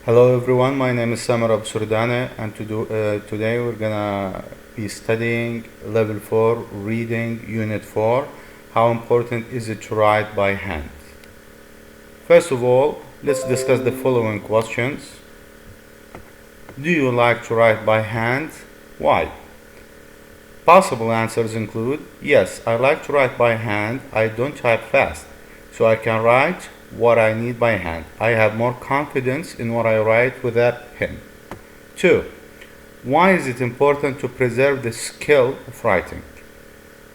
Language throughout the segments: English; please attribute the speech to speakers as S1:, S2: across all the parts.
S1: Hello everyone, my name is Samer and today we're gonna be studying Level 4 Reading Unit 4. How important is it to write by hand? First of all, let's discuss the following questions. Do you like to write by hand? Why? Possible answers include, yes, I like to write by hand. I don't type fast, so I can write what I need by hand. I have more confidence in what I write with a pen. 2. Why is it important to preserve the skill of writing?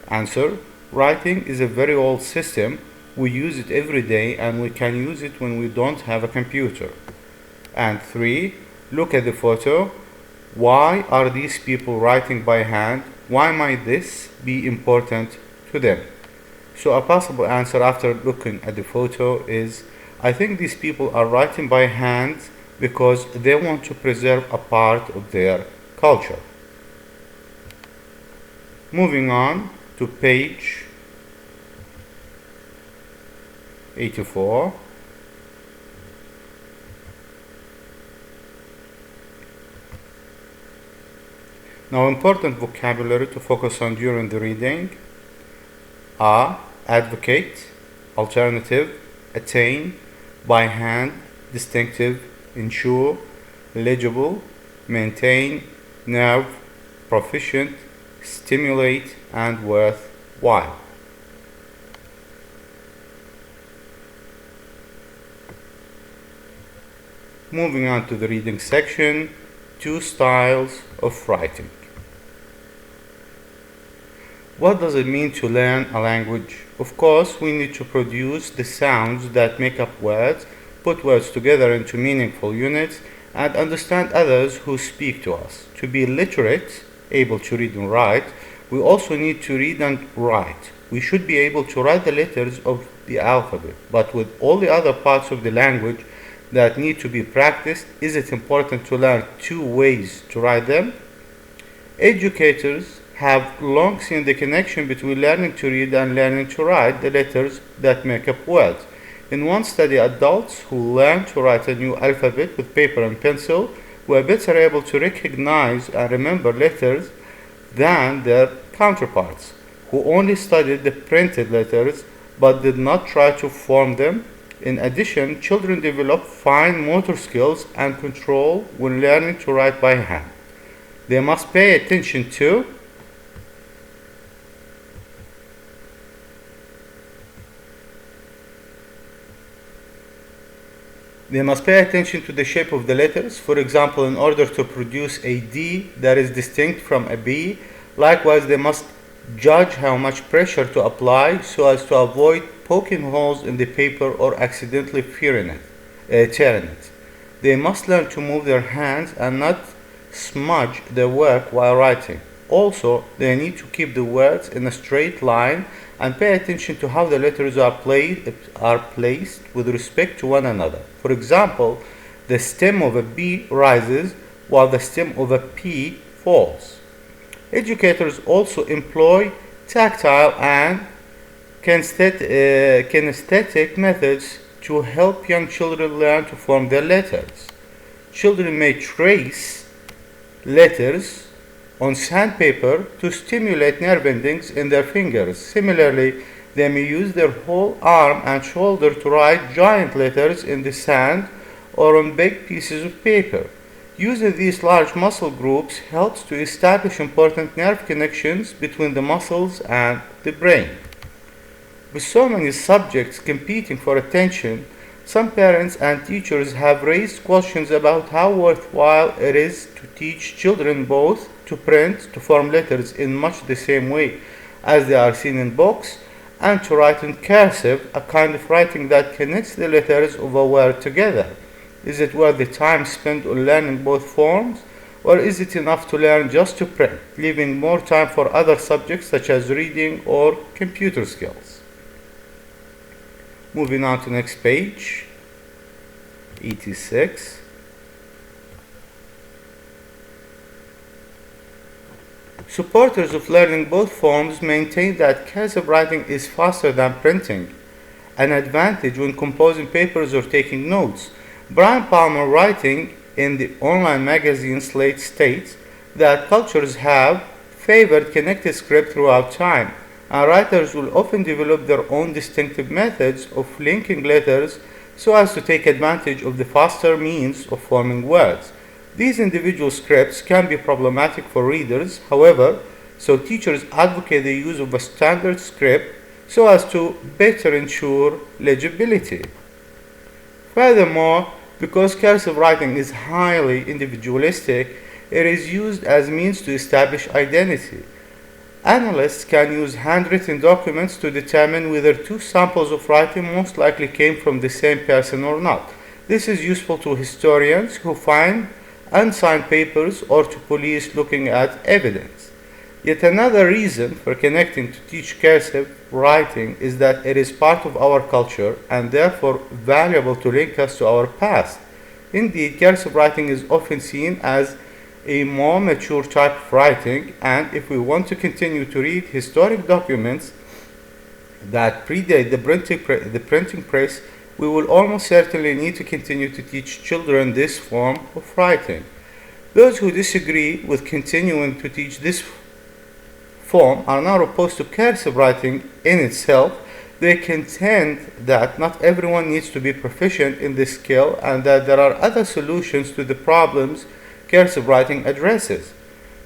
S1: Answer: writing is a very old system. We use it every day and we can use it when we don't have a computer. And 3. Look at the photo. Why are these people writing by hand? Why might this be important to them? So a possible answer after looking at the photo is, I think these people are writing by hand because they want to preserve a part of their culture. Moving on to page 84. Now, important vocabulary to focus on during the reading are advocate, alternative, attain, by hand, distinctive, ensure, legible, maintain, nerve, proficient, stimulate, and worthwhile. Moving on to the reading section, 2 styles of writing. What does it mean to learn a language? Of course, we need to produce the sounds that make up words, put words together into meaningful units, and understand others who speak to us. To be literate, able to read and write, we also need to read and write. We should be able to write the letters of the alphabet, but with all the other parts of the language that need to be practiced, is it important to learn 2 ways to write them? Educators have long seen the connection between learning to read and learning to write the letters that make up words. In one study, adults who learned to write a new alphabet with paper and pencil were better able to recognize and remember letters than their counterparts, who only studied the printed letters but did not try to form them. In addition, children develop fine motor skills and control when learning to write by hand. They must pay attention to the shape of the letters. For example, in order to produce a D that is distinct from a B, likewise they must judge how much pressure to apply so as to avoid poking holes in the paper or accidentally tearing it. They must learn to move their hands and not smudge their work while writing. Also, they need to keep the words in a straight line and pay attention to how the letters are placed with respect to one another. For example, the stem of a B rises while the stem of a P falls. Educators also employ tactile and kinesthetic methods to help young children learn to form their letters. Children may trace letters on sandpaper to stimulate nerve endings in their fingers. Similarly, they may use their whole arm and shoulder to write giant letters in the sand or on big pieces of paper. Using these large muscle groups helps to establish important nerve connections between the muscles and the brain. With so many subjects competing for attention, some parents and teachers have raised questions about how worthwhile it is to teach children both to print, to form letters in much the same way as they are seen in books, and to write in cursive, a kind of writing that connects the letters of a word together. Is it worth the time spent on learning both forms, or is it enough to learn just to print, leaving more time for other subjects such as reading or computer skills? Moving on to next page, 86. Supporters of learning both forms maintain that cursive writing is faster than printing, an advantage when composing papers or taking notes. Brian Palmer, writing in the online magazine Slate, states that cultures have favored connected script throughout time, and writers will often develop their own distinctive methods of linking letters so as to take advantage of the faster means of forming words. These individual scripts can be problematic for readers, however, so teachers advocate the use of a standard script so as to better ensure legibility. Furthermore, because cursive writing is highly individualistic, it is used as means to establish identity. Analysts can use handwritten documents to determine whether two samples of writing most likely came from the same person or not. This is useful to historians who find unsigned papers or to police looking at evidence. Yet another reason for connecting to teach cursive writing is that it is part of our culture and therefore valuable to link us to our past. Indeed, cursive writing is often seen as a more mature type of writing, and if we want to continue to read historic documents that predate the printing press, we will almost certainly need to continue to teach children this form of writing. Those who disagree with continuing to teach this form are not opposed to cursive writing in itself. They contend that not everyone needs to be proficient in this skill and that there are other solutions to the problems cursive writing addresses.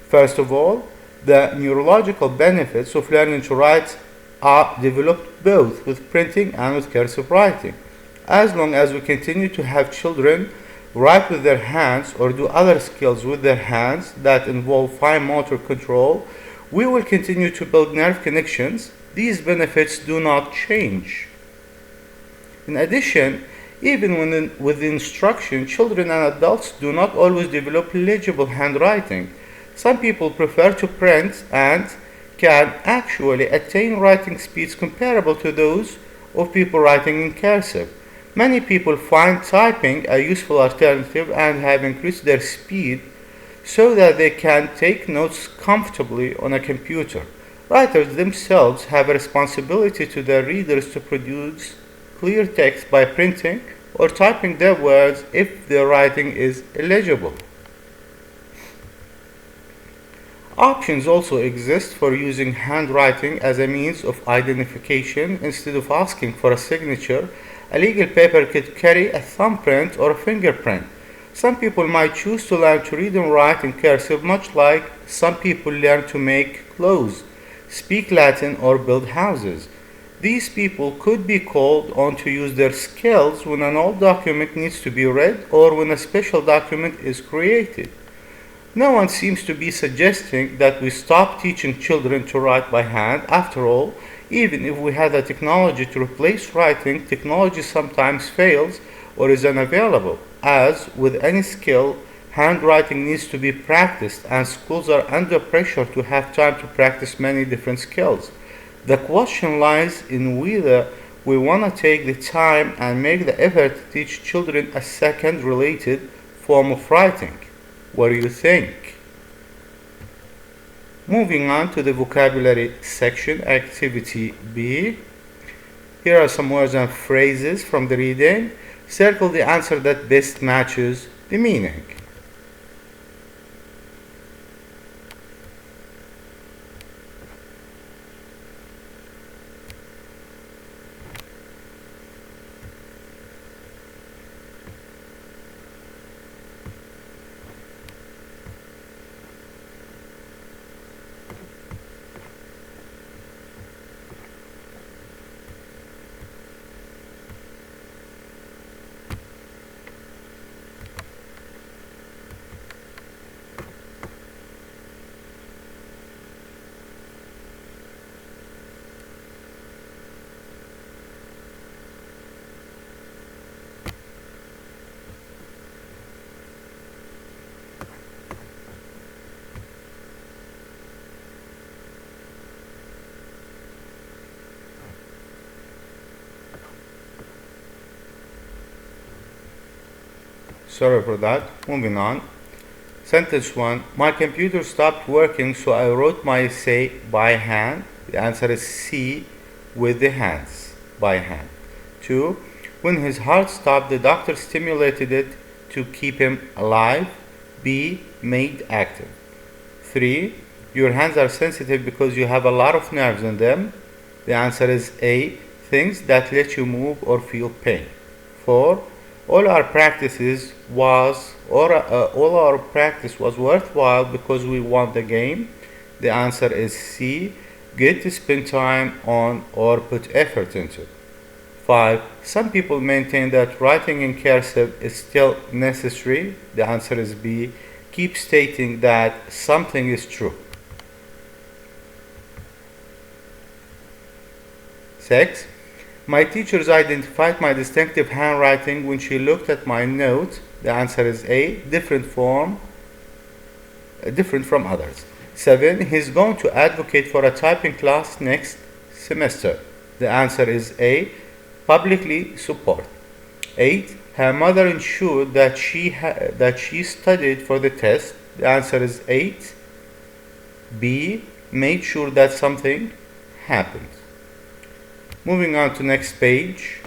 S1: First of all, the neurological benefits of learning to write are developed both with printing and with cursive writing. As long as we continue to have children write with their hands or do other skills with their hands that involve fine motor control, we will continue to build nerve connections. These benefits do not change. In addition, even with instruction, children and adults do not always develop legible handwriting. Some people prefer to print and can actually attain writing speeds comparable to those of people writing in cursive. Many people find typing a useful alternative and have increased their speed so that they can take notes comfortably on a computer. Writers themselves have a responsibility to their readers to produce clear text by printing or typing their words if their writing is illegible. Options also exist for using handwriting as a means of identification. Instead of asking for a signature, a legal paper could carry a thumbprint or a fingerprint. Some people might choose to learn to read and write in cursive, much like some people learn to make clothes, speak Latin, or build houses. These people could be called on to use their skills when an old document needs to be read or when a special document is created. No one seems to be suggesting that we stop teaching children to write by hand. After all, even if we had the technology to replace writing, technology sometimes fails or is unavailable. As with any skill, handwriting needs to be practiced, and schools are under pressure to have time to practice many different skills. The question lies in whether we want to take the time and make the effort to teach children a second related form of writing. What do you think? Moving on to the vocabulary section, activity B. Here are some words and phrases from the reading. Circle the answer that best matches the meaning. Sorry for that. Moving on. Sentence 1. My computer stopped working, so I wrote my essay by hand. The answer is C, with the hands, by hand. 2. When his heart stopped, the doctor stimulated it to keep him alive. B. Made active. 3. Your hands are sensitive because you have a lot of nerves in them. The answer is A. Things that let you move or feel pain. 4. All our practice was worthwhile because we won the game. The answer is C. Get to spend time on or put effort into. 5. Some people maintain that writing in cursive is still necessary. The answer is B. Keep stating that something is true. 6. My teachers identified my distinctive handwriting when she looked at my note. The answer is A. Different from others. 7. He's going to advocate for a typing class next semester. The answer is A. Publicly support. 8. Her mother ensured that she studied for the test. The answer is 8. B. Made sure that something happened. Moving on to next page.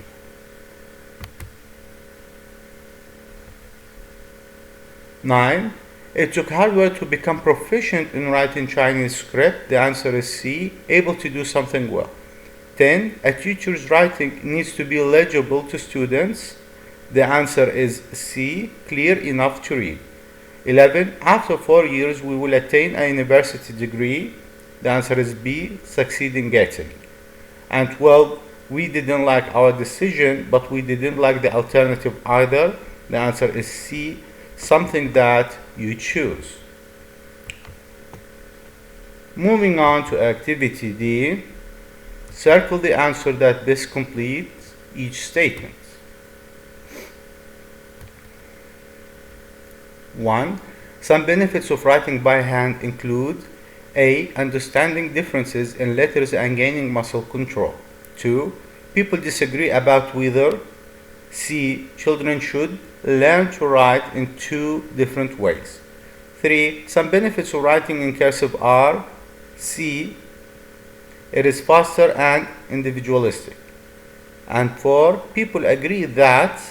S1: 9. It took hard work to become proficient in writing Chinese script. The answer is C. Able to do something well. 10. A teacher's writing needs to be legible to students. The answer is C. Clear enough to read. 11. After 4 years, we will attain a university degree. The answer is B. Succeed in getting. And 12. We didn't like our decision, but we didn't like the alternative either. The answer is C. Something that you choose. Moving on to activity D. Circle the answer that best completes each statement. 1. Some benefits of writing by hand include A. Understanding differences in letters and gaining muscle control. 2. People disagree about whether. C. Children should learn to write in 2 different ways. 3. Some benefits of writing in cursive are C. It is faster and individualistic. And 4. People agree that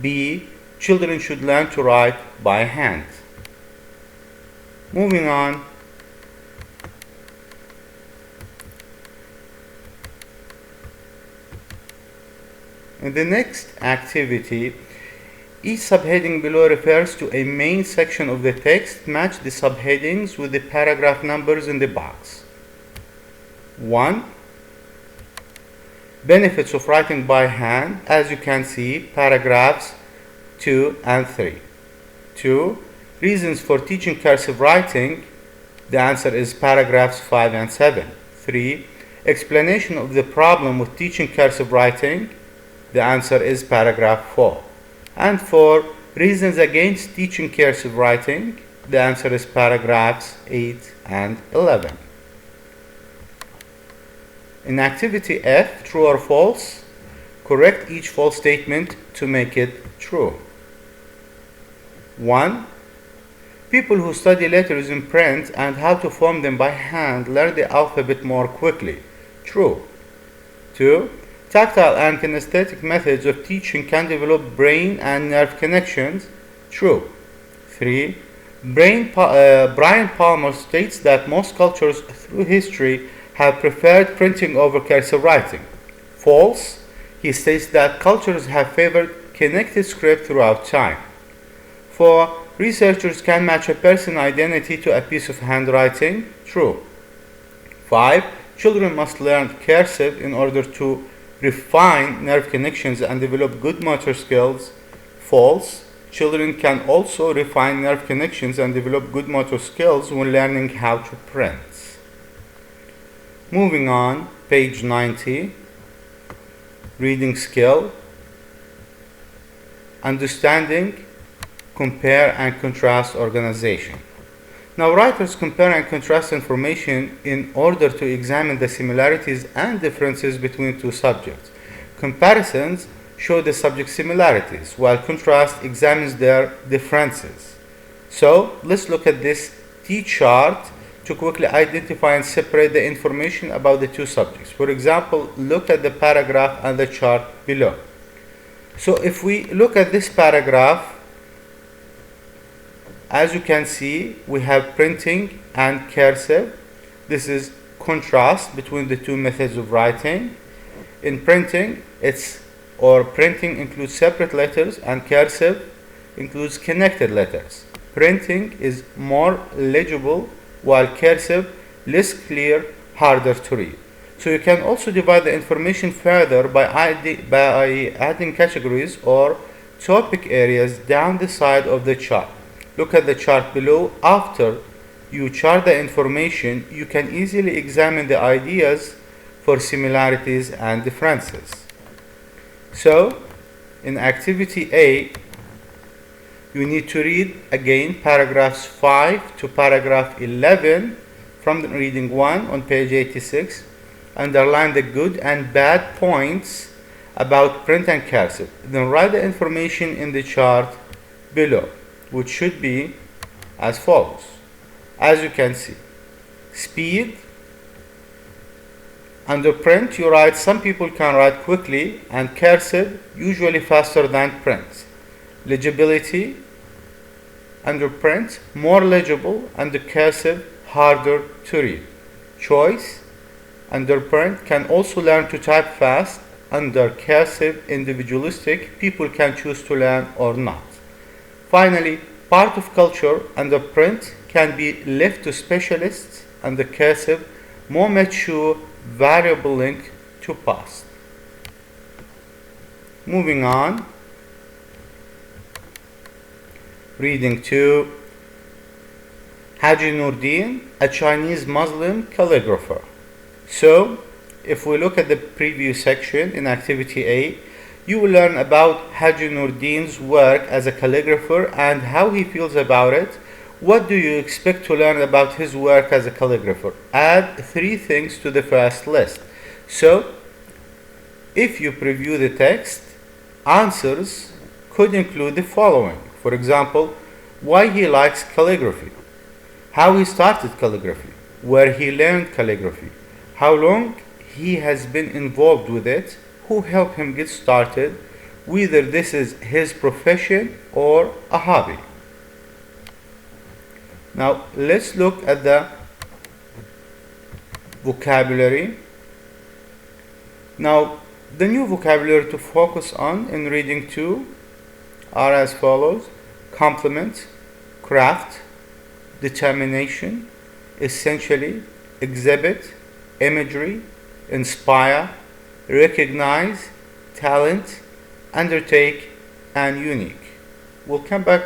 S1: B. Children should learn to write by hand. Moving on. In the next activity, each subheading below refers to a main section of the text. Match the subheadings with the paragraph numbers in the box. 1. Benefits of writing by hand. As you can see, paragraphs 2 and 3. 2. Reasons for teaching cursive writing. The answer is paragraphs 5 and 7. 3. Explanation of the problem with teaching cursive writing. The answer is paragraph 4. And 4. Reasons against teaching cursive writing. The answer is paragraphs 8 and 11. In activity F, true or false, correct each false statement to make it true. 1. People who study letters in print and how to form them by hand learn the alphabet more quickly. True. 2. Tactile and kinesthetic methods of teaching can develop brain and nerve connections. True. 3. Brian Palmer states that most cultures through history have preferred printing over cursive writing. False. He states that cultures have favored connected script throughout time. 4. Researchers can match a person's identity to a piece of handwriting. True. 5. Children must learn cursive in order to refine nerve connections and develop good motor skills. False. Children can also refine nerve connections and develop good motor skills when learning how to print. Moving on, page 90. Reading skill. Understanding, compare and contrast organization. Now, writers compare and contrast information in order to examine the similarities and differences between two subjects. Comparisons show the subject similarities, while contrast examines their differences. So, let's look at this T-chart to quickly identify and separate the information about the two subjects. For example, look at the paragraph and the chart below. So if we look at this paragraph, as you can see, we have printing and cursive. This is contrast between the two methods of writing. In printing, printing includes separate letters, and cursive includes connected letters. Printing is more legible, while cursive less clear, harder to read. So you can also divide the information further by adding categories or topic areas down the side of the chart. Look at the chart below. After you chart the information, you can easily examine the ideas for similarities and differences. So, in activity A, you need to read again paragraphs 5 to paragraph 11 from the reading 1 on page 86. Underline the good and bad points about print and cursive. Then write the information in the chart below, which should be as follows. As you can see, speed. Under print, you write, some people can write quickly, and cursive usually faster than print. Legibility. Under print, more legible, under cursive, harder to read. Choice. Under print, can also learn to type fast. Under cursive, individualistic, people can choose to learn or not. Finally, part of culture. Under print, can be left to specialists. Under cursive, more mature, variable link to past. Moving on. Reading 2. Haji Noordin, a Chinese Muslim calligrapher. So, if we look at the previous section in activity A, you will learn about Haji Noordin's work as a calligrapher and how he feels about it. What do you expect to learn about his work as a calligrapher? Add 3 things to the first list. So, if you preview the text, answers could include the following. For example, why he likes calligraphy, how he started calligraphy, where he learned calligraphy, how long he has been involved with it, who helped him get started, whether this is his profession or a hobby. Now let's look at the vocabulary. Now the new vocabulary to focus on in reading 2 are as follows: complement, craft, determination, essentially, exhibit, imagery, inspire, recognize, talent, undertake, and unique. We'll come back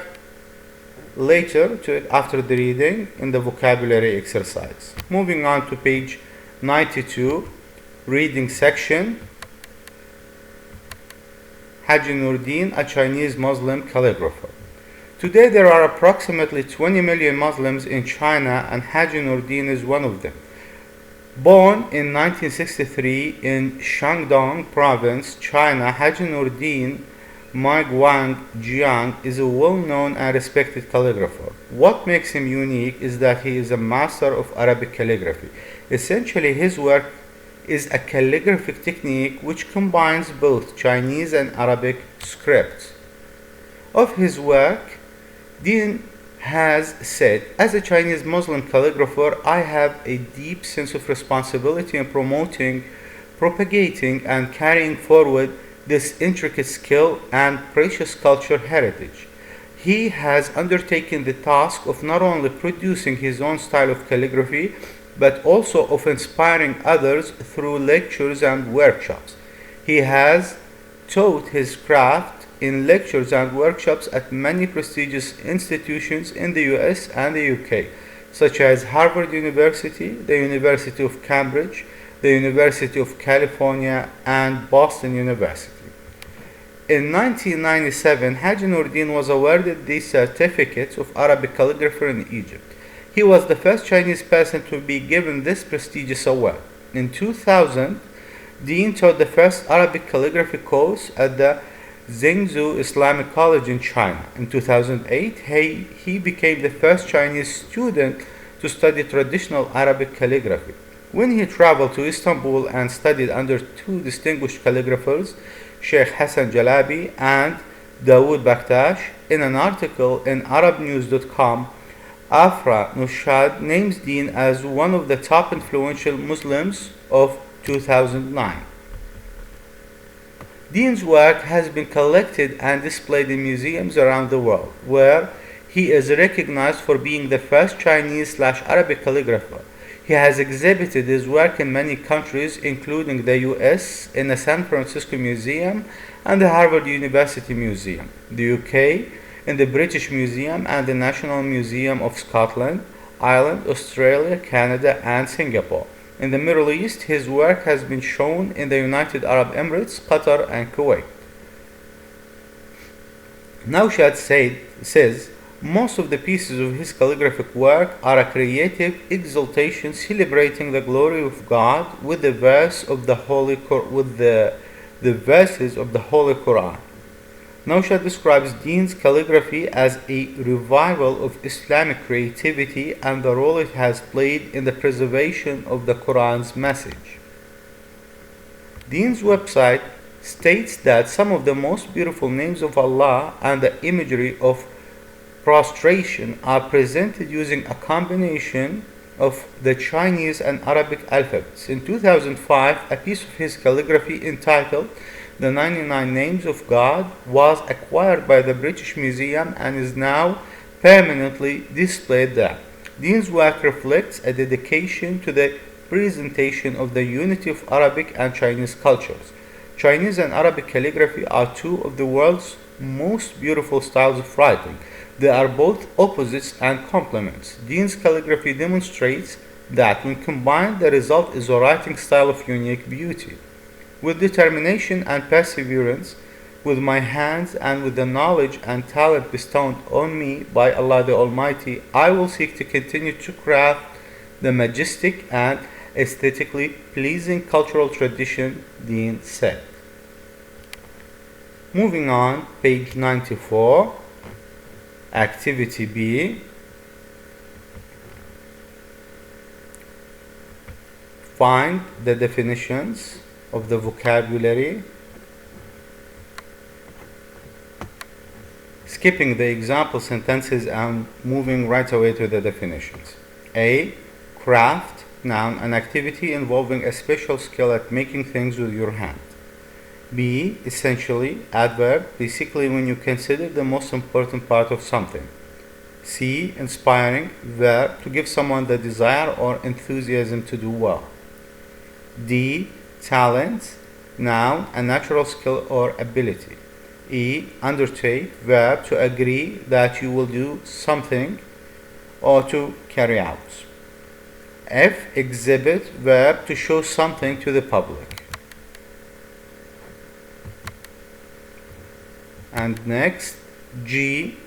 S1: later to it after the reading in the vocabulary exercise. Moving on to page 92, reading section. Haji Noordin, a Chinese Muslim calligrapher. Today there are approximately 20 million Muslims in China, and Haji Noordin is one of them. Born in 1963 in Shandong province, China, Haji Noordin Jiang is a well-known and respected calligrapher. What makes him unique is that he is a master of Arabic calligraphy. Essentially, his work is a calligraphic technique which combines both Chinese and Arabic scripts. Of his work, Din has said, as a Chinese Muslim calligrapher, I have a deep sense of responsibility in promoting, propagating, and carrying forward this intricate skill and precious culture heritage. He has undertaken the task of not only producing his own style of calligraphy, but also of inspiring others through lectures and workshops. He has taught his craft in lectures and workshops at many prestigious institutions in the US and the UK, such as Harvard University, the University of Cambridge, the University of California, and Boston University. In 1997, Haji Noordin was awarded the Certificate of Arabic Calligrapher in Egypt. He was the first Chinese person to be given this prestigious award. In 2000, Din taught the first Arabic calligraphy course at the Zhengzhou Islamic College in China. In 2008, he became the first Chinese student to study traditional Arabic calligraphy. When he traveled to Istanbul and studied under 2 distinguished calligraphers, Sheikh Hassan Jalabi and Dawood Bakhtash. In an article in ArabNews.com, Afra Nushad names Dean as one of the top influential Muslims of 2009. Dean's work has been collected and displayed in museums around the world, where he is recognized for being the first Chinese/Arabic calligrapher. He has exhibited his work in many countries, including the US, in the San Francisco Museum and the Harvard University Museum, the UK, in the British Museum and the National Museum of Scotland, Ireland, Australia, Canada, and Singapore. In the Middle East, his work has been shown in the United Arab Emirates, Qatar, and Kuwait. Naushad says, most of the pieces of his calligraphic work are a creative exaltation celebrating the glory of God with the verses of the Holy Quran. Naushad describes Dean's calligraphy as a revival of Islamic creativity and the role it has played in the preservation of the Quran's message. Dean's website states that some of the most beautiful names of Allah and the imagery of prostration are presented using a combination of the Chinese and Arabic alphabets. In 2005, a piece of his calligraphy entitled The 99 Names of God was acquired by the British Museum and is now permanently displayed there. Dean's work reflects a dedication to the presentation of the unity of Arabic and Chinese cultures. Chinese and Arabic calligraphy are two of the world's most beautiful styles of writing. They are both opposites and complements. Dean's calligraphy demonstrates that when combined, the result is a writing style of unique beauty. With determination and perseverance, with my hands and with the knowledge and talent bestowed on me by Allah the Almighty, I will seek to continue to craft the majestic and aesthetically pleasing cultural tradition, Dean said. Moving on, page 94, activity B. Find the definitions of the vocabulary, skipping the example sentences and moving right away to the definitions. A. Craft, noun, an activity involving a special skill at making things with your hand. B. Essentially, adverb, basically when you consider the most important part of something. C. Inspiring, verb, to give someone the desire or enthusiasm to do well. D. Talent, noun, a natural skill or ability. E. Undertake, verb, to agree that you will do something or to carry out. F. Exhibit, verb, to show something to the public. And next, G.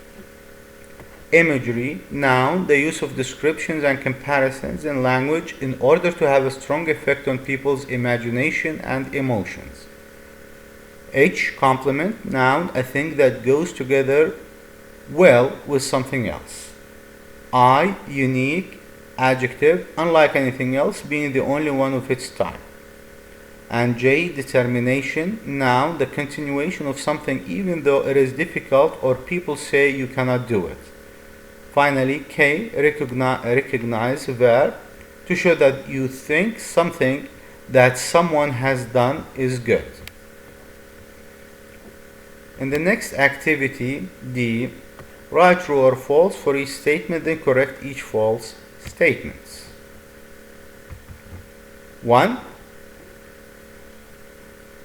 S1: Imagery, noun, the use of descriptions and comparisons in language in order to have a strong effect on people's imagination and emotions. H. Complement, noun, a thing that goes together well with something else. I. Unique, adjective, unlike anything else, being the only one of its type. And J. Determination, noun, the continuation of something even though it is difficult or people say you cannot do it. Finally, K. Recognize, verb, to show that you think something that someone has done is good. In the next activity, D. Write true or false for each statement, then correct each false statements. 1.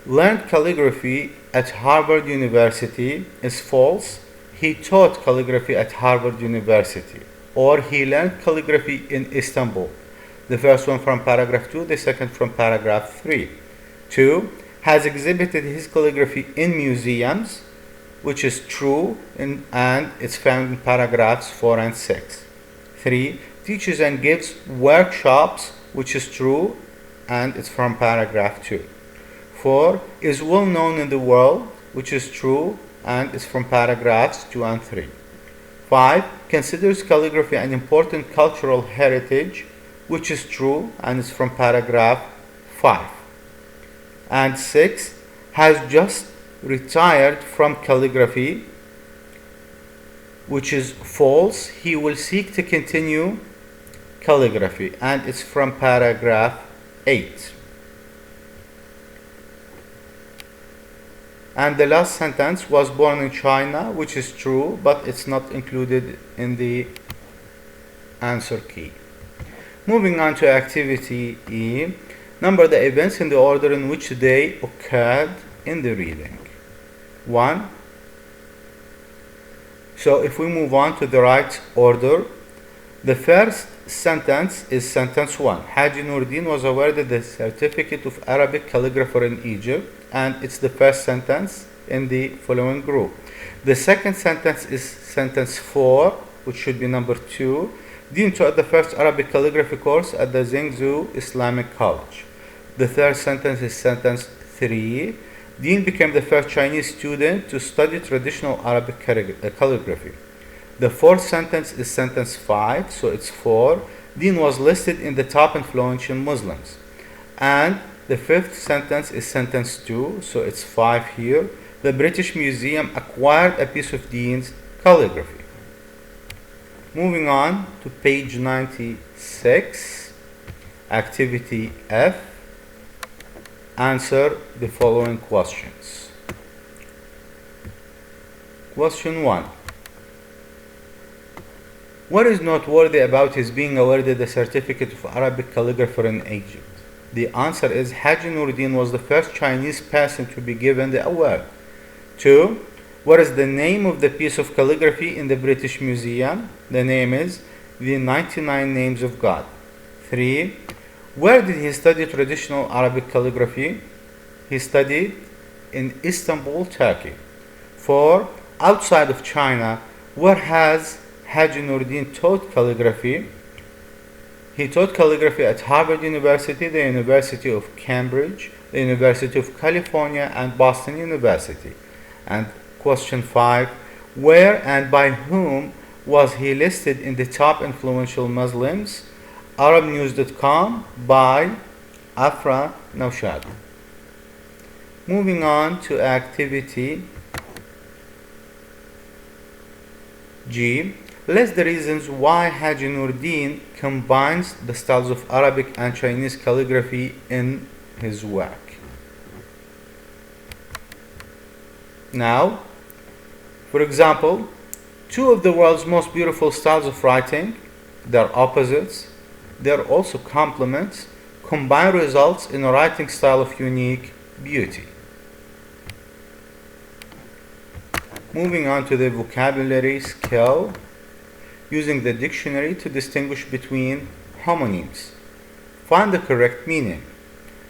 S1: Learned calligraphy at Harvard University is false. He taught calligraphy at Harvard University. Or he learned calligraphy in Istanbul. The first one from paragraph 2, the second from paragraph 3. 2. Has exhibited his calligraphy in museums, which is true, and it's found in paragraphs 4 and 6. 3. Teaches and gives workshops, which is true, and it's from paragraph 2. 4. Is well known in the world, which is true, and it's from paragraphs 2 and 3. 5. Considers calligraphy an important cultural heritage, which is true, and it's from paragraph 5. And 6. Has just retired from calligraphy, which is false. He will seek to continue calligraphy, and it's from paragraph 8. And the last sentence, was born in China, which is true, but it's not included in the answer key. Moving on to activity E. Number the events in the order in which they occurred in the reading. 1. So if we move on to the right order, the first sentence is sentence 1. Haji Nuruddin was awarded the certificate of Arabic calligrapher in Egypt, and it's the first sentence in the following group. The second sentence is sentence 4, which should be number 2. Dean taught the first Arabic calligraphy course at the Zhengzhou Islamic College. The third sentence is sentence 3. Dean became the first Chinese student to study traditional Arabic calligraphy. The fourth sentence is sentence 5, so it's 4. Dean was listed in the top influential Muslims. And the fifth sentence is sentence 2, so it's 5 here. The British Museum acquired a piece of Dean's calligraphy. Moving on to page 96, activity F. Answer the following questions. Question 1. What is noteworthy about his being awarded the certificate of Arabic calligrapher in Egypt? The answer is Haji Nuruddin was the first Chinese person to be given the award. 2. What is the name of the piece of calligraphy in the British Museum? The name is The 99 Names of God. 3. Where did he study traditional Arabic calligraphy? He studied in Istanbul, Turkey. 4. Outside of China, where has Haji Nuruddin taught calligraphy? He taught calligraphy at Harvard University, the University of Cambridge, the University of California, and Boston University. And question 5. Where and by whom was he listed in the top influential Muslims? ArabNews.com by Afra Naushad. Moving on to activity G. List the reasons why Haji Nuruddin combines the styles of Arabic and Chinese calligraphy in his work. Now, for example, two of the world's most beautiful styles of writing, they're opposites, they're also complements, combine results in a writing style of unique beauty. Moving on to the vocabulary skill, using the dictionary to distinguish between homonyms. Find the correct meaning.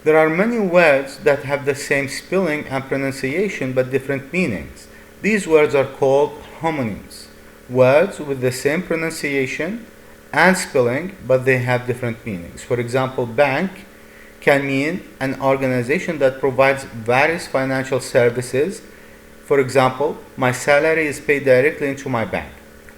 S1: There are many words that have the same spelling and pronunciation but different meanings. These words are called homonyms. Words with the same pronunciation and spelling but they have different meanings. For example, bank can mean an organization that provides various financial services. For example, my salary is paid directly into my bank.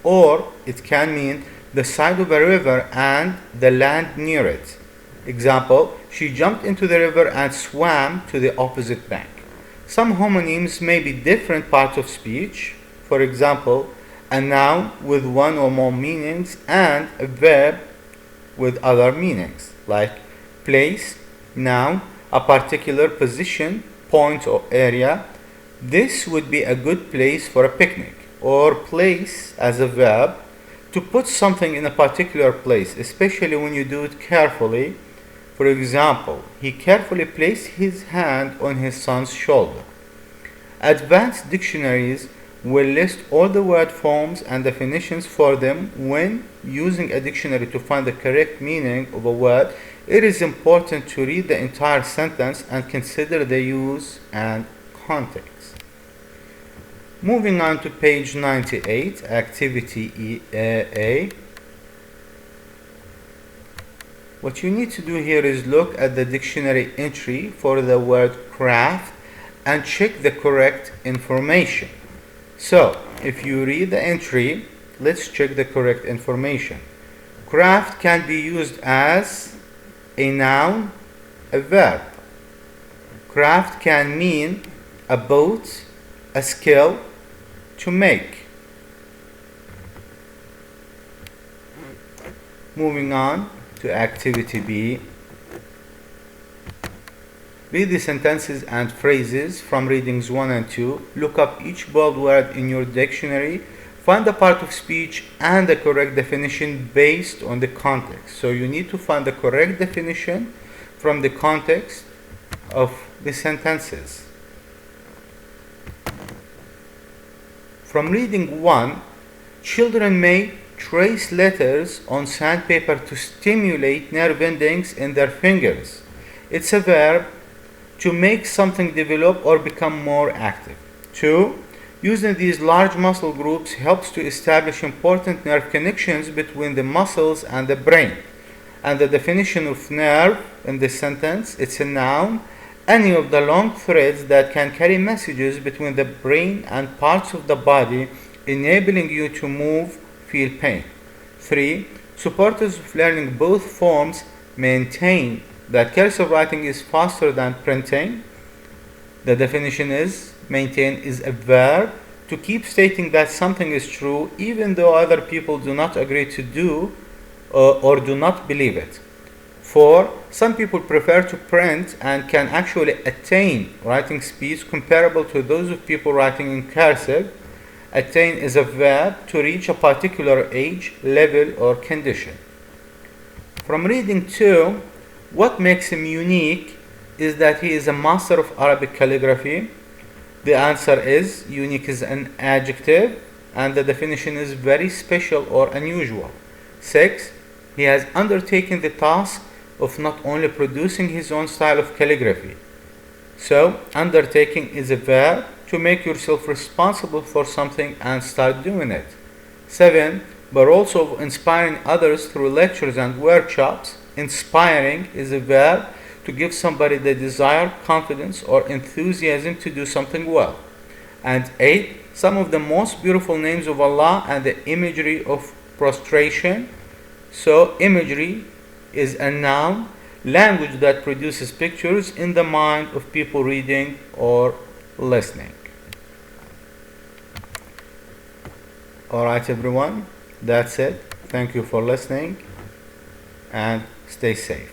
S1: Or it can mean the side of a river and the land near it. Example, she jumped into the river and swam to the opposite bank. Some homonyms may be different parts of speech. For example, a noun with one or more meanings and a verb with other meanings, like place, noun, a particular position, point or area. This would be a good place for a picnic. Or place as a verb, to put something in a particular place, especially when you do it carefully. For example, he carefully placed his hand on his son's shoulder. Advanced dictionaries will list all the word forms and definitions for them. When using a dictionary to find the correct meaning of a word, it is important to read the entire sentence and consider the use and context. Moving on to page 98, activity A. What you need to do here is look at the dictionary entry for the word craft and check the correct information. So, if you read the entry, let's check the correct information. Craft can be used as a noun, a verb. Craft can mean a boat, a skill to make. Moving on to activity B. Read the sentences and phrases from readings 1 and 2. Look up each bold word in your dictionary. Find the part of speech and the correct definition based on the context. So you need to find the correct definition from the context of the sentences. From reading 1, children may trace letters on sandpaper to stimulate nerve endings in their fingers. It's a verb to make something develop or become more active. 2. Using these large muscle groups helps to establish important nerve connections between the muscles and the brain. And the definition of nerve in this sentence, it's a noun, any of the long threads that can carry messages between the brain and parts of the body, enabling you to move, feel pain. 3. Supporters of learning both forms maintain that cursive writing is faster than printing. The definition is, maintain is a verb to keep stating that something is true even though other people do not agree to do or do not believe it. 4. Some people prefer to print and can actually attain writing speeds comparable to those of people writing in cursive. Attain is a verb to reach a particular age, level, or condition. From reading 2, what makes him unique is that he is a master of Arabic calligraphy. The answer is, unique is an adjective, and the definition is very special or unusual. 6. He has undertaken the task of not only producing his own style of calligraphy. So, undertaking is a verb to make yourself responsible for something and start doing it. 7. But also inspiring others through lectures and workshops. Inspiring is a verb to give somebody the desire, confidence, or enthusiasm to do something well. And 8. Some of the most beautiful names of Allah and the imagery of prostration. So, imagery is a noun, language that produces pictures in the mind of people reading or listening. Alright everyone, that's it. Thank you for listening and stay safe.